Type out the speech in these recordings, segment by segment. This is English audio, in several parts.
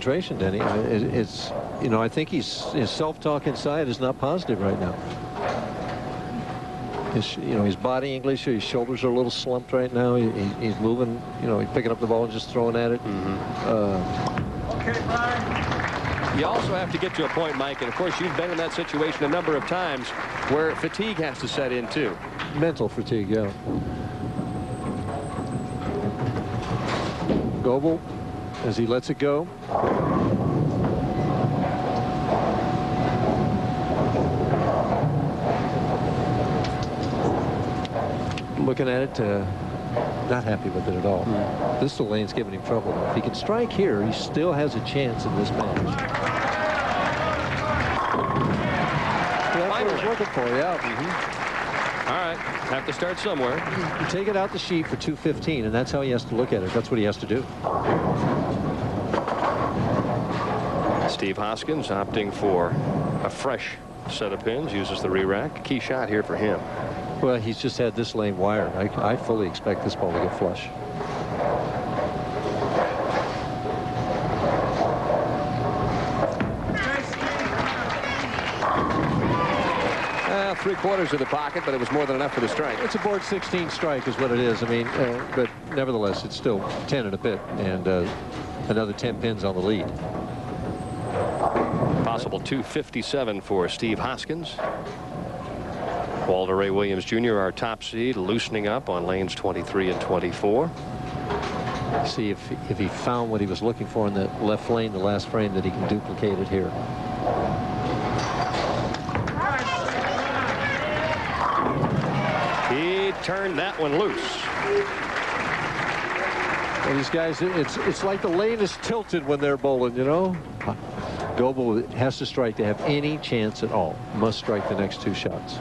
concentration, Denny. It's, you know, I think his self-talk inside is not positive right now. You know, his body English, his shoulders are a little slumped right now. He's moving, you know, he's picking up the ball and just throwing at it. Okay, Bryan. You also have to get to a point, Mike, and of course you've been in that situation a number of times where fatigue has to set in too. Mental fatigue, yeah. Goebel, as he lets it go. Looking at it, not happy with it at all. This lane's giving him trouble. If he can strike here, he still has a chance in this match. That's what he's looking for, yeah. All right, have to start somewhere. You take it out the sheet for 215, and that's how he has to look at it. That's what he has to do. Steve Hoskins opting for a fresh set of pins, uses the re-rack. Key shot here for him. Well, he's just had this lane wired. I fully expect this ball to get flush. Three-quarters of the pocket, but it was more than enough for the strike. It's a board 16 strike is what it is. I mean, but nevertheless, it's still 10 and a bit, and another 10 pins on the lead. Possible 257 for Steve Hoskins. Walter Ray Williams Jr., our top seed, loosening up on lanes 23 and 24. See if he found what he was looking for in the left lane, the last frame, that he can duplicate it here. He turned that one loose. Well, these guys, it's like the lane is tilted when they're bowling, you know. Goebel has to strike to have any chance at all. Must strike the next two shots.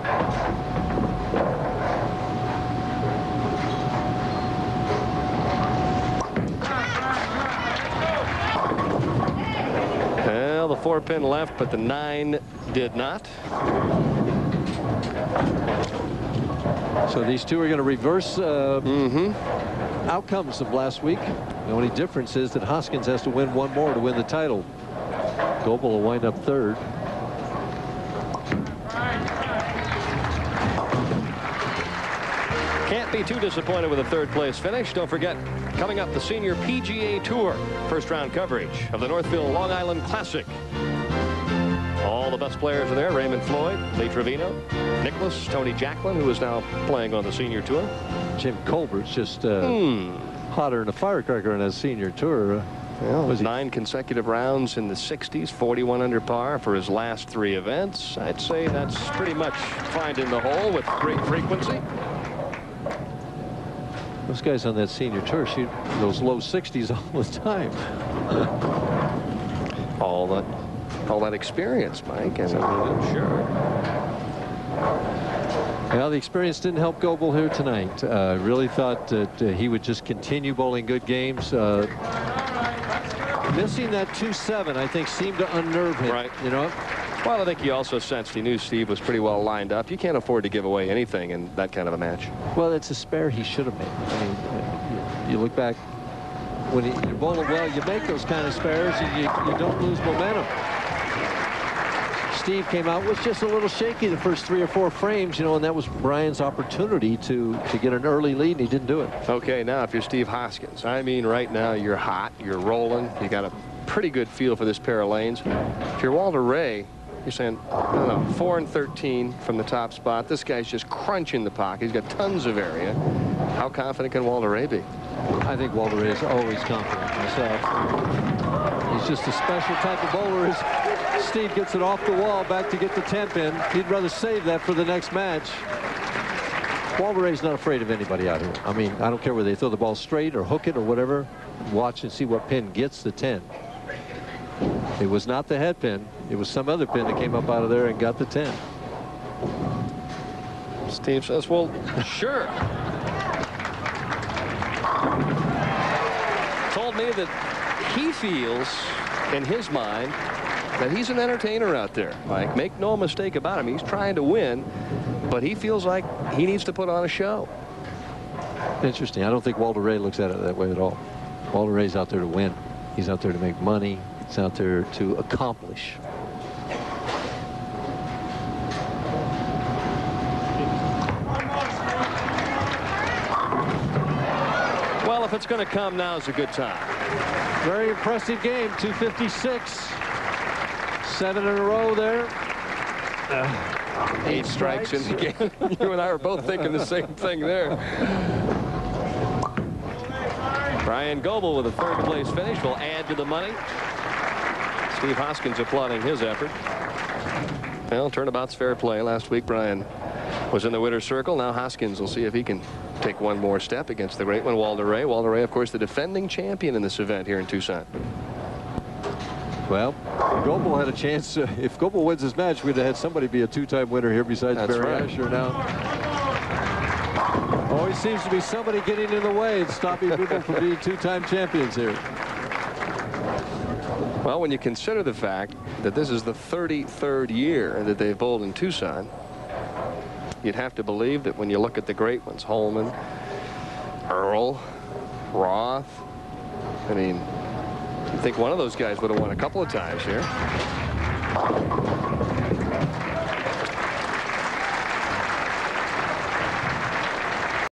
Well, the 4-pin left, but the 9 did not. So these two are going to reverse outcomes of last week. The only difference is that Hoskins has to win one more to win the title. Goebel will wind up third. Can't be too disappointed with a third-place finish. Don't forget, coming up, the Senior PGA Tour first-round coverage of the Northville Long Island Classic. All the best players are there. Raymond Floyd, Lee Trevino, Nicholas, Tony Jacklin, who is now playing on the Senior Tour. Jim Colbert's just hotter than a firecracker on that Senior Tour. Well, 9 consecutive rounds in the 60s, 41 under par for his last 3 events. I'd say that's pretty much finding the hole with great frequency. Those guys on that Senior Tour shoot those low 60s all the time. all that experience, Mike. And sure. Well, the experience didn't help Goebel here tonight. Really thought that he would just continue bowling good games. Missing that 2-7, I think, seemed to unnerve him. Right. You know. Well, I think he also sensed he knew Steve was pretty well lined up. You can't afford to give away anything in that kind of a match. Well, it's a spare he should have made. I mean, you look back when you're bowling well, you make those kind of spares and you don't lose momentum. Steve came out was just a little shaky the first 3 or 4 frames, you know, and that was Bryan's opportunity to get an early lead, and he didn't do it. Okay, now if you're Steve Hoskins, I mean, right now you're hot, you're rolling, you got a pretty good feel for this pair of lanes. If you're Walter Ray, you're saying, I don't know, 4 and 13 from the top spot. This guy's just crunching the pocket. He's got tons of area. How confident can Walter Ray be? I think Walter Ray is always confident myself. He's just a special type of bowler. As Steve gets it off the wall back to get the 10 pin, he'd rather save that for the next match. Walter Ray's not afraid of anybody out here. I mean, I don't care whether they throw the ball straight or hook it or whatever. Watch and see what pin gets the 10. It was not the head pin. It was some other pin that came up out of there and got the 10. Steve says, well, sure. Told me that he feels in his mind that he's an entertainer out there. Like, make no mistake about him. He's trying to win, but he feels like he needs to put on a show. Interesting. I don't think Walter Ray looks at it that way at all. Walter Ray's out there to win. He's out there to make money. It's out there to accomplish. Well, if it's going to come, now's a good time. Very impressive game. 256. 7 in a row there. 8 strikes in the game. You and I were both thinking the same thing there. Bryan Goebel with a 3rd place finish will add to the money. Steve Hoskins applauding his effort. Well, turnabout's fair play. Last week, Bryan was in the winner's circle. Now Hoskins will see if he can take one more step against the great one, Walter Ray. Walter Ray, of course, the defending champion in this event here in Tucson. Well, Goebel had a chance. If Goebel wins this match, we'd have had somebody be a 2-time winner here besides Barry Asher now. Always seems to be somebody getting in the way and stopping people from being 2-time champions here. Well, when you consider the fact that this is the 33rd year that they've bowled in Tucson, you'd have to believe that when you look at the great ones, Holman, Earl, Roth, I mean, I think one of those guys would have won a couple of times here.